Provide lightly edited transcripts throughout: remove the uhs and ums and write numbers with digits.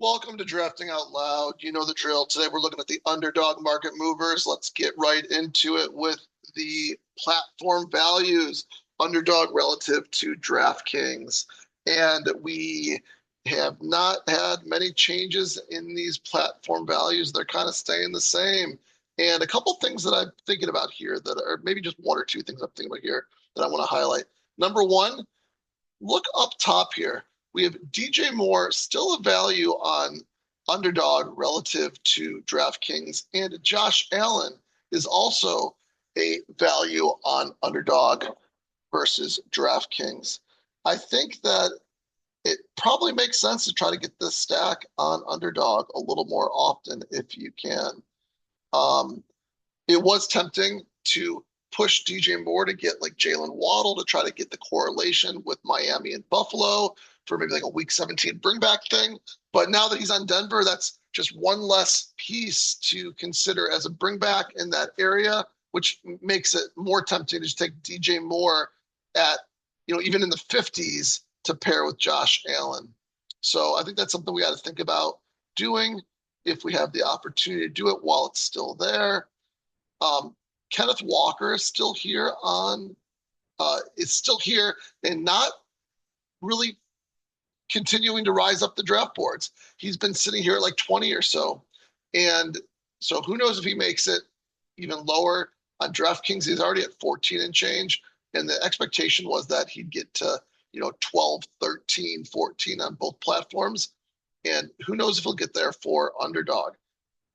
Welcome to Drafting Out Loud. You know the drill. Today we're looking at the underdog market movers. Let's get right into it with the platform values, underdog relative to DraftKings. And we have not had many changes in these platform values. They're kind of staying the same. And a couple things that I'm thinking about here that are maybe just one or two things I'm thinking about here that I want to highlight. Number one, look up top here. We have DJ Moore, still a value on Underdog relative to DraftKings, and Josh Allen is also a value on Underdog versus DraftKings. I think that it probably makes sense to try to get this stack on Underdog a little more often if you can. It was tempting to push DJ Moore to get like Jalen Waddle to try to get the correlation with Miami and Buffalo for maybe like a week 17 bring back thing. But now that he's on Denver, that's just one less piece to consider as a bring back in that area, which makes it more tempting to just take DJ Moore at, even in the 50s to pair with Josh Allen. So I think that's something we got to think about doing if we have the opportunity to do it while it's still there. Kenneth Walker is still here and not really continuing to rise up the draft boards. He's been sitting here at like 20 or so. And so who knows if he makes it even lower on DraftKings. He's already at 14 and change. And the expectation was that he'd get to, 12, 13, 14 on both platforms. And who knows if he'll get there for Underdog.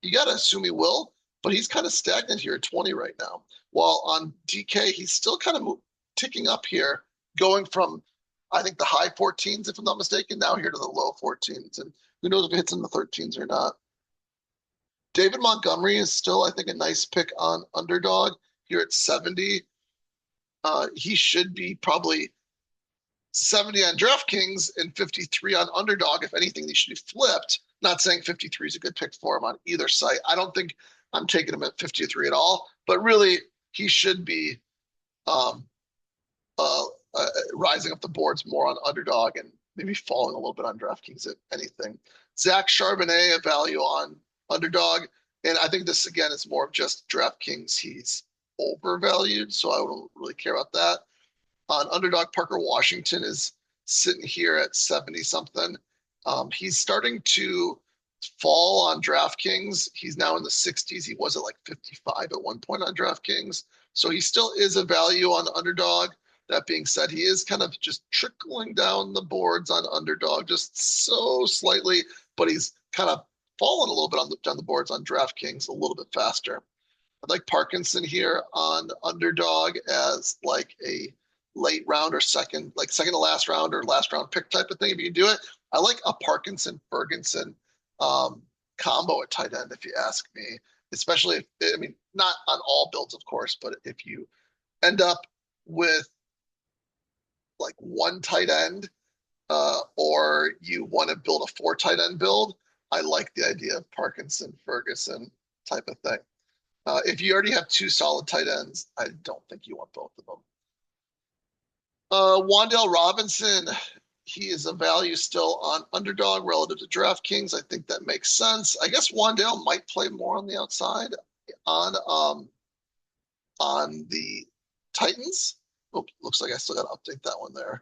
You got to assume he will, but he's kind of stagnant here at 20 right now. While on DK, he's still kind of ticking up here, going from, I think, the high 14s, if I'm not mistaken, now here to the low 14s. And who knows if it hits in the 13s or not. David Montgomery is still, I think, a nice pick on Underdog here at 70. He should be probably 70 on DraftKings and 53 on Underdog. If anything, they should be flipped. Not saying 53 is a good pick for him on either site. I don't think I'm taking him at 53 at all, but really he should be rising up the boards more on Underdog and maybe falling a little bit on DraftKings if anything. Zach Charbonnet, a value on Underdog. And I think this, again, is more of just DraftKings. He's overvalued, so I wouldn't really care about that. On Underdog, Parker Washington is sitting here at 70-something. He's starting to fall on DraftKings. He's now in the 60s. He was at like 55 at one point on DraftKings. So he still is a value on Underdog. That being said, he is kind of just trickling down the boards on Underdog just so slightly, but he's kind of fallen a little bit down the boards on DraftKings a little bit faster. I'd like Parkinson here on Underdog as like a late round or second to last round or last round pick type of thing. If you can do it, I like a Parkinson Ferguson combo at tight end, if you ask me, especially not on all builds, of course, but if you end up with like one tight end or you want to build a 4 tight end build, I like the idea of Parkinson Ferguson type of thing. If you already have 2 solid tight ends, I don't think you want both of them. Wan'Dale Robinson, he is a value still on Underdog relative to DraftKings. I think that makes sense. I guess Wan'Dale might play more on the outside on the Titans. Oh, looks like I still got to update that one there.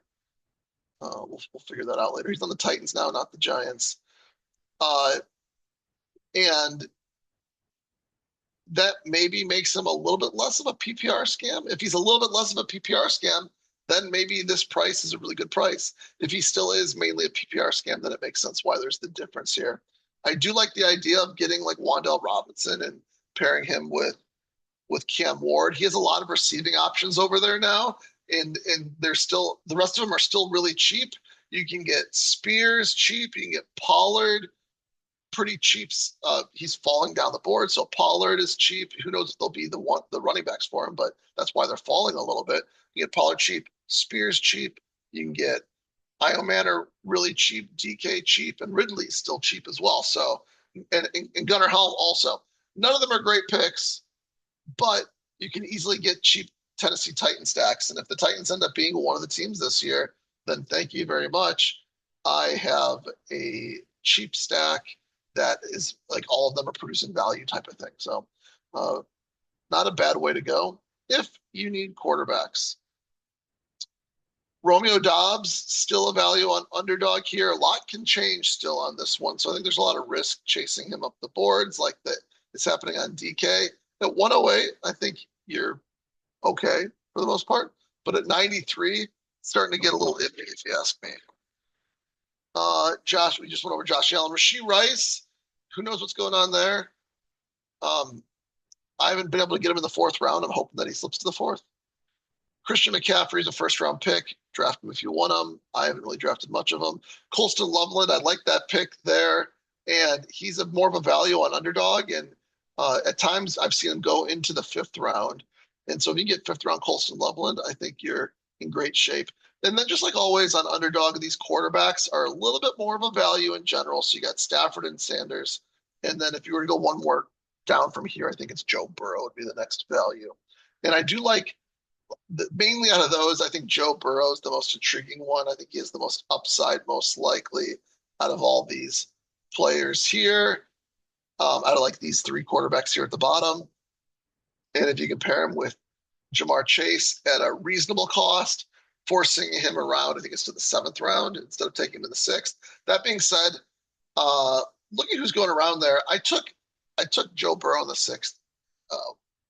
We'll figure that out later. He's on the Titans now, not the Giants. And that maybe makes him a little bit less of a PPR scam. If he's a little bit less of a PPR scam, then maybe this price is a really good price. If he still is mainly a PPR scam, then it makes sense why there's the difference here. I do like the idea of getting like Wan'Dale Robinson and pairing him with Cam Ward. He has a lot of receiving options over there now, and they're still, the rest of them are still really cheap. You can get Spears cheap, you can get Pollard pretty cheap. He's falling down the board, so Pollard is cheap. Who knows if they'll be the running backs for him, but that's why they're falling a little bit. You get Pollard cheap, Spears cheap. You can get Io Manor really cheap, DK cheap, and Ridley still cheap as well. So, and Gunnar Helm also. None of them are great picks, but you can easily get cheap Tennessee Titan stacks. And if the Titans end up being one of the teams this year, then thank you very much. I have a cheap stack that is like all of them are producing value type of thing. So uh, not a bad way to go if you need quarterbacks. Romeo Dobbs, still a value on underdog here. A lot can change still on this one. So I think there's a lot of risk chasing him up the boards like that is happening on DK. At 108, I think you're okay for the most part. But at 93, starting to get a little iffy, if you ask me. Josh, we just went over Josh Allen. Rashee Rice, who knows what's going on there? I haven't been able to get him in the fourth round. I'm hoping that he slips to the fourth. Christian McCaffrey is a first round pick. Draft him if you want him. I haven't really drafted much of him. Colston Loveland, I like that pick there. And he's more of a value on underdog. And at times I've seen him go into the fifth round. And so if you get fifth round Colston Loveland, I think you're in great shape. And then just like always on underdog, these quarterbacks are a little bit more of a value in general. So you got Stafford and Sanders. And then if you were to go one more down from here, I think it's Joe Burrow would be the next value. And I do like mainly out of those, I think Joe Burrow is the most intriguing one. I think he is the most upside, most likely out of all these players here, out of like these three quarterbacks here at the bottom. And if you compare him with Jamar Chase at a reasonable cost, forcing him around, I think it's to the seventh round instead of taking him in the sixth. That being said, looking who's going around there, I took Joe Burrow in the sixth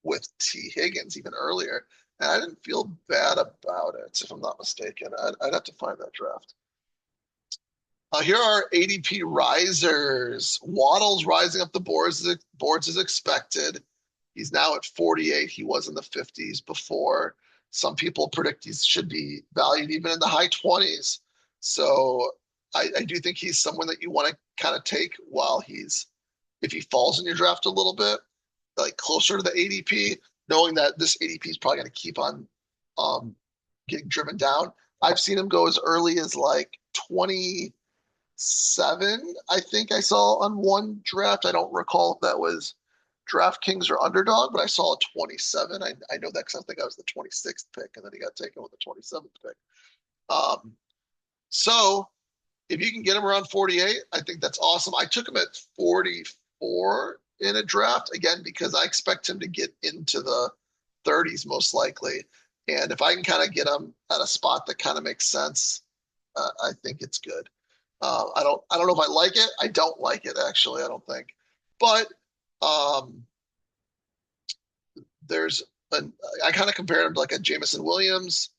with T. Higgins even earlier. And I didn't feel bad about it, if I'm not mistaken. I'd have to find that draft. Here are ADP risers. Waddle's rising up the boards as expected. He's now at 48. He was in the 50s before. Some people predict he should be valued even in the high 20s. So I do think he's someone that you want to kind of take while if he falls in your draft a little bit, like closer to the ADP, knowing that this ADP is probably going to keep on getting driven down. I've seen him go as early as like 27, I think I saw on one draft. I don't recall if that was DraftKings or Underdog, but I saw a 27. I know that because I think I was the 26th pick, and then he got taken with the 27th pick. So if you can get him around 48, I think that's awesome. I took him at 44 in a draft, again, because I expect him to get into the 30s most likely. And if I can kind of get him at a spot that kind of makes sense, I think it's good. I don't know if I like it. I don't like it, actually, I don't think. But I kind of compared him to like a Jameson Williams,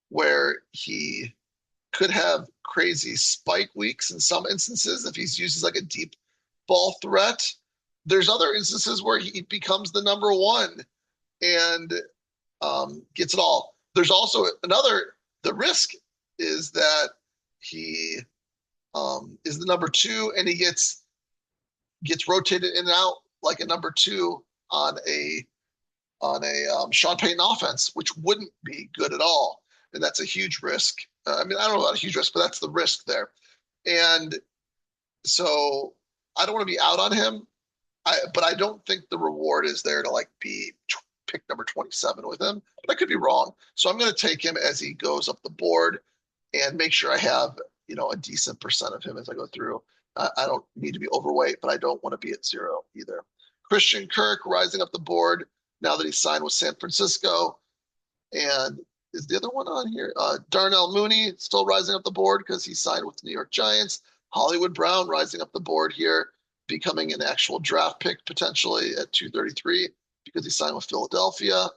where he could have crazy spike weeks in some instances if he's used as like a deep ball threat. There's other instances where he becomes the number one and gets it all. There's also the risk is that he is the number two and he gets rotated in and out like a number two on a Sean Payton offense, which wouldn't be good at all. And that's a huge risk. I mean, I don't know about a huge risk, but that's the risk there. And so I don't want to be out on him. But I don't think the reward is there to like be pick number 27 with him. But I could be wrong. So I'm going to take him as he goes up the board and make sure I have, a decent percent of him as I go through. I don't need to be overweight, but I don't want to be at zero either. Christian Kirk rising up the board now that he's signed with San Francisco. And is the other one on here? Darnell Mooney still rising up the board because he signed with the New York Giants. Hollywood Brown rising up the board here, becoming an actual draft pick potentially at 233 because he signed with Philadelphia.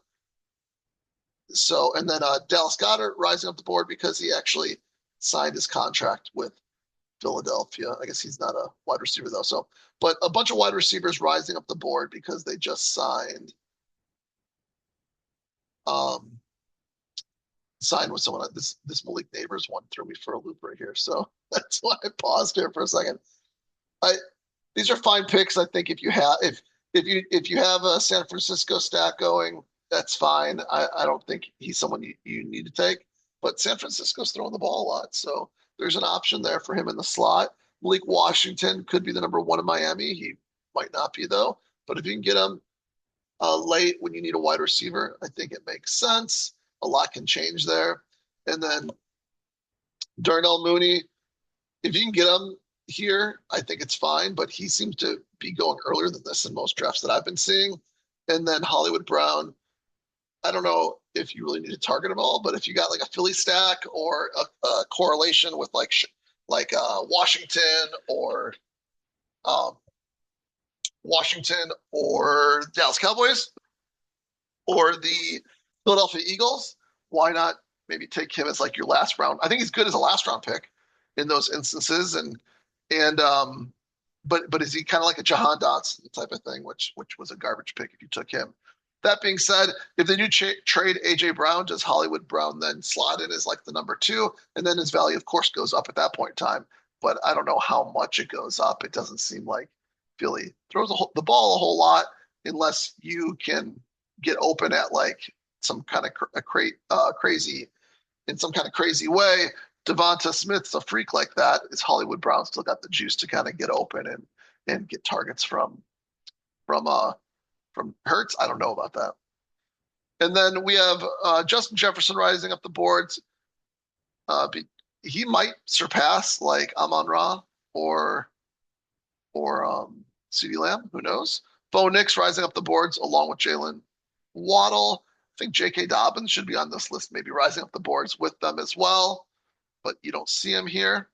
So, and then Dallas Goedert rising up the board because he actually signed his contract with Philadelphia. I guess he's not a wide receiver though. So, but a bunch of wide receivers rising up the board because they just signed with someone. This Malik Neighbors one threw me for a loop right here. So that's why I paused here for a second. These are fine picks. I think if you have a San Francisco stack going, that's fine. I don't think he's someone you need to take. But San Francisco's throwing the ball a lot, so there's an option there for him in the slot. Malik Washington could be the number one in Miami. He might not be though. But if you can get him late when you need a wide receiver, I think it makes sense. A lot can change there. And then Darnell Mooney if you can get him here, I think it's fine, but he seems to be going earlier than this in most drafts that I've been seeing. And then Hollywood Brown, I don't know if you really need to target them all, but if you got like a Philly stack or a correlation with Washington or um, Washington or Dallas Cowboys or the Philadelphia Eagles, why not maybe take him as like your last round? I think he's good as a last round pick in those instances, and but is he kind of like a Jahan Dotson type of thing, which was a garbage pick if you took him? That being said, if they do trade AJ Brown, does Hollywood Brown then slot in as like the number two, and then his value, of course, goes up at that point in time? But I don't know how much it goes up. It doesn't seem like Philly throws the ball a whole lot unless you can get open at like some kind of crazy in some kind of crazy way. Devonta Smith's a freak like that. Is Hollywood Brown still got the juice to kind of get open and get targets from uh from Hurts? I don't know about that. And then we have Justin Jefferson rising up the boards. Uh, he might surpass like Amon-Ra or CeeDee Lamb. Who knows? Bo Nix rising up the boards along with Jalen Waddle. I think J.K. Dobbins should be on this list, maybe rising up the boards with them as well, but you don't see him here.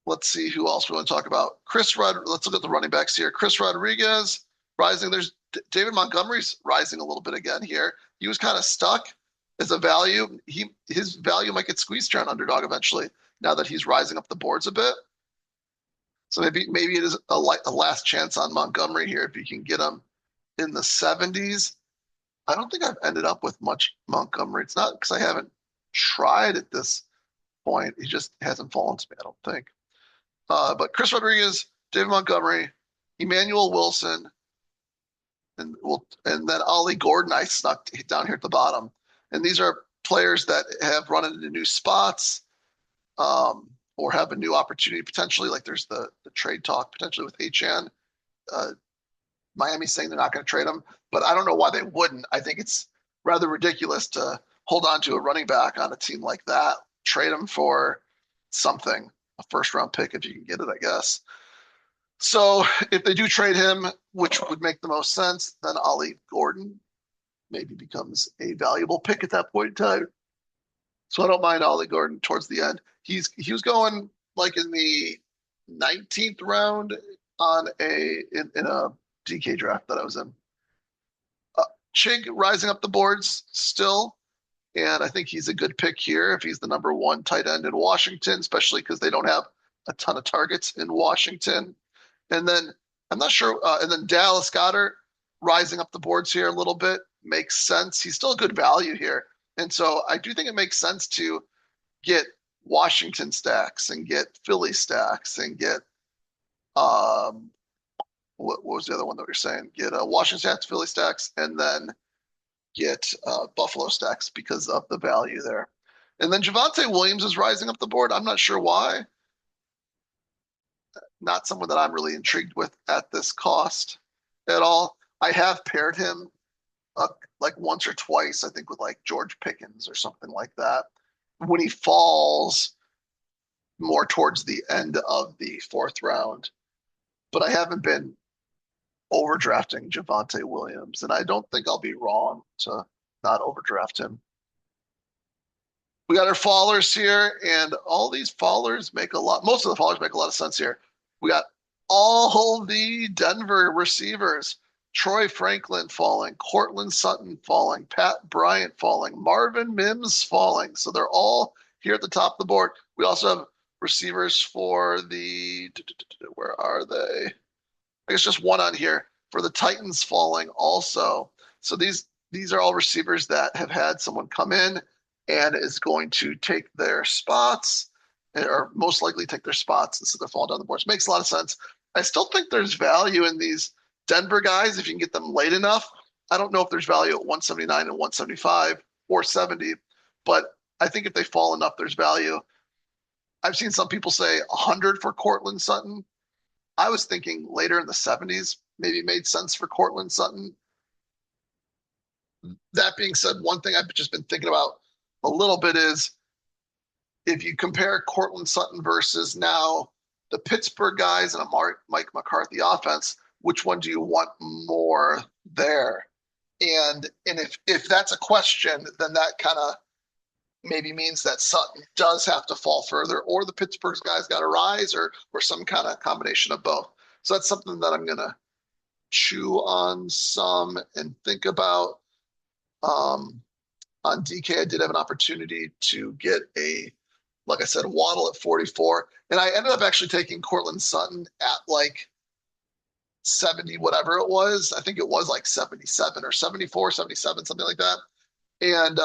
Let's see who else we want to talk about. Let's look at the running backs here. Chris Rodriguez rising. There's David Montgomery's rising a little bit again here. He was kind of stuck as a value. His value might get squeezed here on Underdog eventually now that he's rising up the boards a bit. So maybe it is a last chance on Montgomery here if you can get him in the 70s. I don't think I've ended up with much Montgomery. It's not because I haven't tried at this point. He just hasn't fallen to me, I don't think. But Chris Rodriguez, David Montgomery, Emmanuel Wilson, and then Ollie Gordon I snuck down here at the bottom. And these are players that have run into new spots or have a new opportunity potentially. Like there's the trade talk potentially with Achane. Miami's saying they're not going to trade him, but I don't know why they wouldn't. I think it's rather ridiculous to hold on to a running back on a team like that. Trade him for something, a first round pick if you can get it, I guess. So if they do trade him, which would make the most sense, then Ollie Gordon maybe becomes a valuable pick at that point in time. So I don't mind Ollie Gordon towards the end. He was going like in the 19th round in a DK draft that I was in. Chig rising up the boards still, and I think he's a good pick here if he's the number one tight end in Washington, especially because they don't have a ton of targets in Washington. And then I'm not sure. And then Dallas Goedert rising up the boards here a little bit makes sense. He's still a good value here, and so I do think it makes sense to get Washington stacks and get Philly stacks and get what was the other one that we were saying? Get Washington stacks, Philly stacks, and then get Buffalo stacks because of the value there. And then Javonte Williams is rising up the board. I'm not sure why. Not someone that I'm really intrigued with at this cost at all. I have paired him like once or twice, I think, with like George Pickens or something like that. When he falls more towards the end of the fourth round. But I haven't been overdrafting Javonte Williams, and I don't think I'll be wrong to not overdraft him. We got our fallers here, and all these fallers most of the fallers make a lot of sense here. We got all the Denver receivers. Troy Franklin falling, Courtland Sutton falling, Pat Bryant falling, Marvin Mims falling. So they're all here at the top of the board. We also have receivers for where are they? I guess just one on here for the Titans falling also. So these are all receivers that have had someone come in and is going to take their spots, or most likely take their spots, and so they're falling down the board. So it makes a lot of sense. I still think there's value in these Denver guys if you can get them late enough. I don't know if there's value at 179 and 175 or 70, but I think if they fall enough, there's value. I've seen some people say 100 for Courtland Sutton. I was thinking later in the 70s maybe made sense for Courtland Sutton. That being said, one thing I've just been thinking about a little bit is if you compare Cortland Sutton versus now the Pittsburgh guys and a Mike McCarthy offense, which one do you want more there? And if that's a question, then that kind of maybe means that Sutton does have to fall further, or the Pittsburgh's guys got to rise, or some kind of combination of both. So that's something that I'm gonna chew on some and think about. On DK, I did have an opportunity to get like I said, Waddle at 44, and I ended up actually taking Cortland Sutton at like 70, whatever it was. I think it was like 77 or 74, 77, something like that. And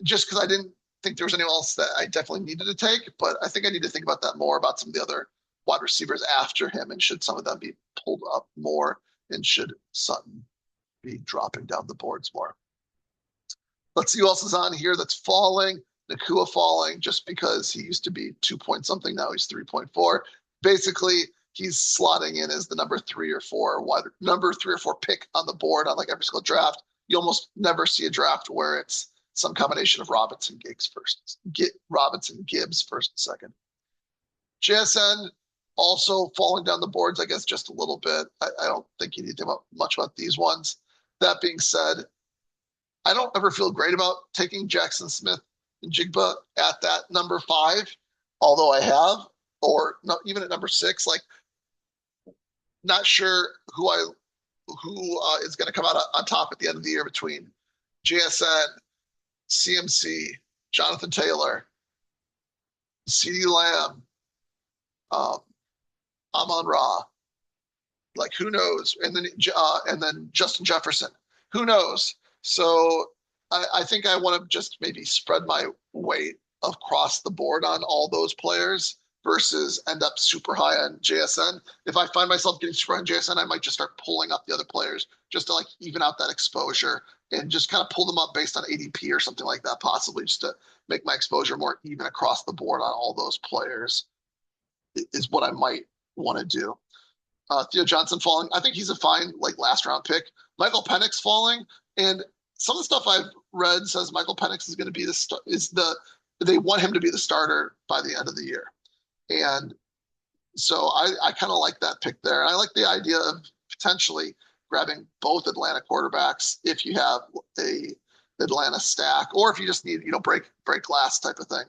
just because I didn't think there was anyone else that I definitely needed to take, but I think I need to think about that more about some of the other wide receivers after him, and should some of them be pulled up more, and should Sutton be dropping down the boards more. Let's see who else is on here that's falling. Nakua falling just because he used to be 2 point something. Now he's 3.4. Basically, he's slotting in as the number 3 or 4 pick on the board on like every single draft. You almost never see a draft where it's some combination of Robinson Gibbs first and second. JSN also falling down the boards, I guess, just a little bit. I don't think you need to think much about these ones. That being said, I don't ever feel great about taking Jackson Smith and Jigba at that number 5, although I have, or no, even at number 6. Like, not sure who is going to come out on top at the end of the year between JSN, CMC, Jonathan Taylor, CeeDee Lamb, Amon Ra. Like, who knows? And then Justin Jefferson. Who knows? So I think I want to just maybe spread my weight across the board on all those players versus end up super high on JSN. If I find myself getting super high on JSN, I might just start pulling up the other players just to like even out that exposure and just kind of pull them up based on ADP or something like that, possibly just to make my exposure more even across the board on all those players is what I might want to do. Theo Johnson falling. I think he's a fine like last round pick. Michael Penix falling, and some of the stuff I've read says Michael Penix is going to be they want him to be the starter by the end of the year, and so I kind of like that pick there. And I like the idea of potentially grabbing both Atlanta quarterbacks if you have a Atlanta stack, or if you just need break glass type of thing.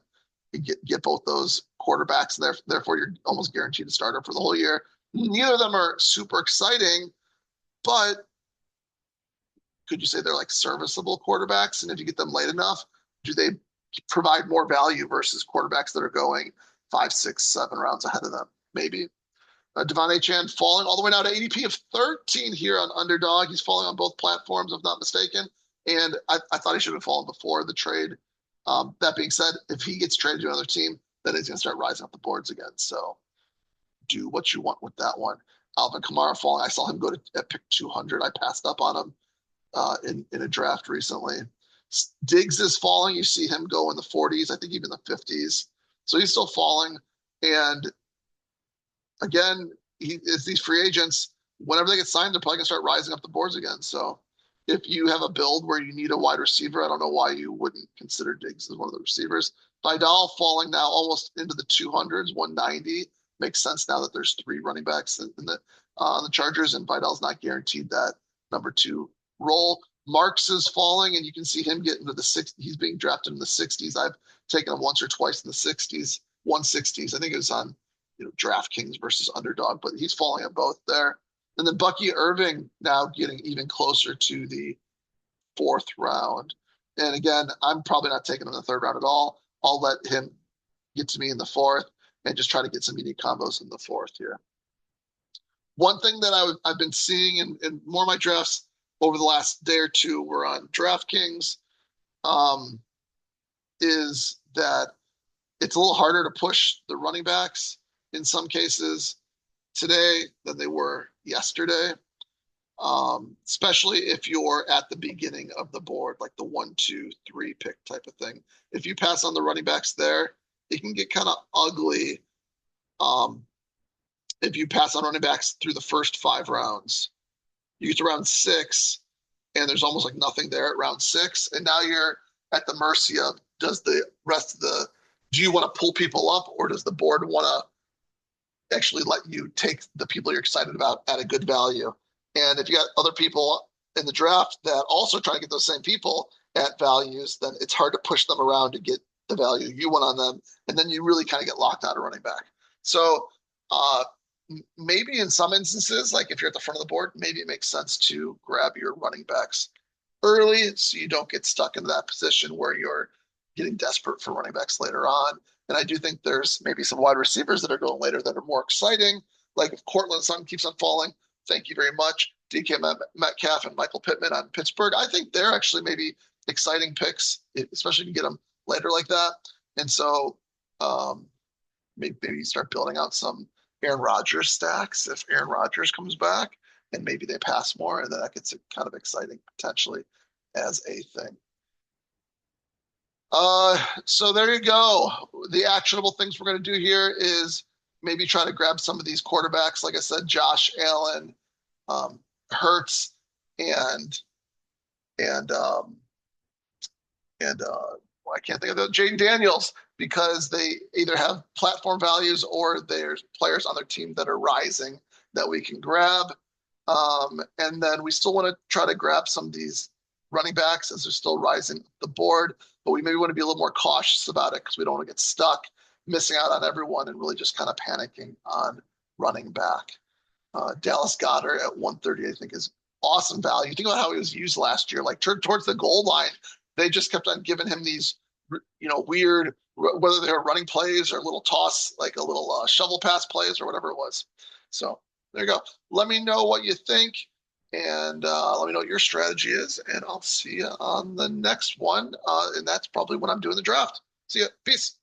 You get both those quarterbacks, and therefore you're almost guaranteed a starter for the whole year. Neither of them are super exciting, but could you say they're like serviceable quarterbacks? And if you get them late enough, do they provide more value versus quarterbacks that are going 5, 6, 7 rounds ahead of them? Maybe. Devon Achane falling all the way now to ADP of 13 here on Underdog. He's falling on both platforms, if not mistaken. And I thought he should have fallen before the trade. That being said, if he gets traded to another team, then he's going to start rising up the boards again. So do what you want with that one. Alvin Kamara falling. I saw him go to pick 200. I passed up on him in a draft recently. Diggs is falling. You see him go in the 40s, I think even the 50s. So he's still falling. And again, it's these free agents. Whenever they get signed, they're probably going to start rising up the boards again. So if you have a build where you need a wide receiver, I don't know why you wouldn't consider Diggs as one of the receivers. Vidal falling now almost into the 200s, 190. Makes sense now that there's 3 running backs in the Chargers, and Vidal's not guaranteed that number 2 role. Marks is falling, and you can see him get into the 60s. He's being drafted in the 60s. I've taken him once or twice in the 60s, 160s. I think it was on DraftKings versus Underdog, but he's falling at both there. And then Bucky Irving now getting even closer to the 4th round. And again, I'm probably not taking him in the 3rd round at all. I'll let him get to me in the 4th and just try to get some unique combos in the 4th here. One thing that I've been seeing in more of my drafts over the last day or two were on DraftKings is that it's a little harder to push the running backs in some cases today than they were yesterday, especially if you're at the beginning of the board, like the 1, 2, 3 pick type of thing. If you pass on the running backs there, it can get kind of ugly if you pass on running backs through the first 5 rounds. You get to round 6, and there's almost like nothing there at round 6, and now you're at the mercy of does the rest of the do you want to pull people up, or does the board want to actually let you take the people you're excited about at a good value? And if you got other people in the draft that also try to get those same people at values, then it's hard to push them around to get the value you want on them. And then you really kind of get locked out of running back. So uh, maybe in some instances, like if you're at the front of the board, maybe it makes sense to grab your running backs early so you don't get stuck in that position where you're getting desperate for running backs later on. And I do think there's maybe some wide receivers that are going later that are more exciting. Like if Cortland Sutton keeps on falling, thank you very much. DK Metcalf and Michael Pittman on Pittsburgh. I think they're actually maybe exciting picks, especially if you get them later like that. And so maybe you start building out some Aaron Rodgers stacks if Aaron Rodgers comes back, and maybe they pass more, and then that gets kind of exciting potentially as a thing. So there you go. The actionable things we're going to do here is maybe try to grab some of these quarterbacks. Like I said, Josh Allen, Hurts, and and um, and I can't think of the Jaden Daniels, because they either have platform values or there's players on their team that are rising that we can grab. And then we still want to try to grab some of these running backs as they're still rising the board, but we maybe want to be a little more cautious about it because we don't want to get stuck missing out on everyone and really just kind of panicking on running back. Dallas Goedert at 130, I think, is awesome value. Think about how he was used last year. Like towards the goal line, they just kept on giving him these, weird, whether they were running plays or little toss, like a little shovel pass plays or whatever it was. So there you go. Let me know what you think, and let me know what your strategy is, and I'll see you on the next one. And that's probably when I'm doing the draft. See ya. Peace.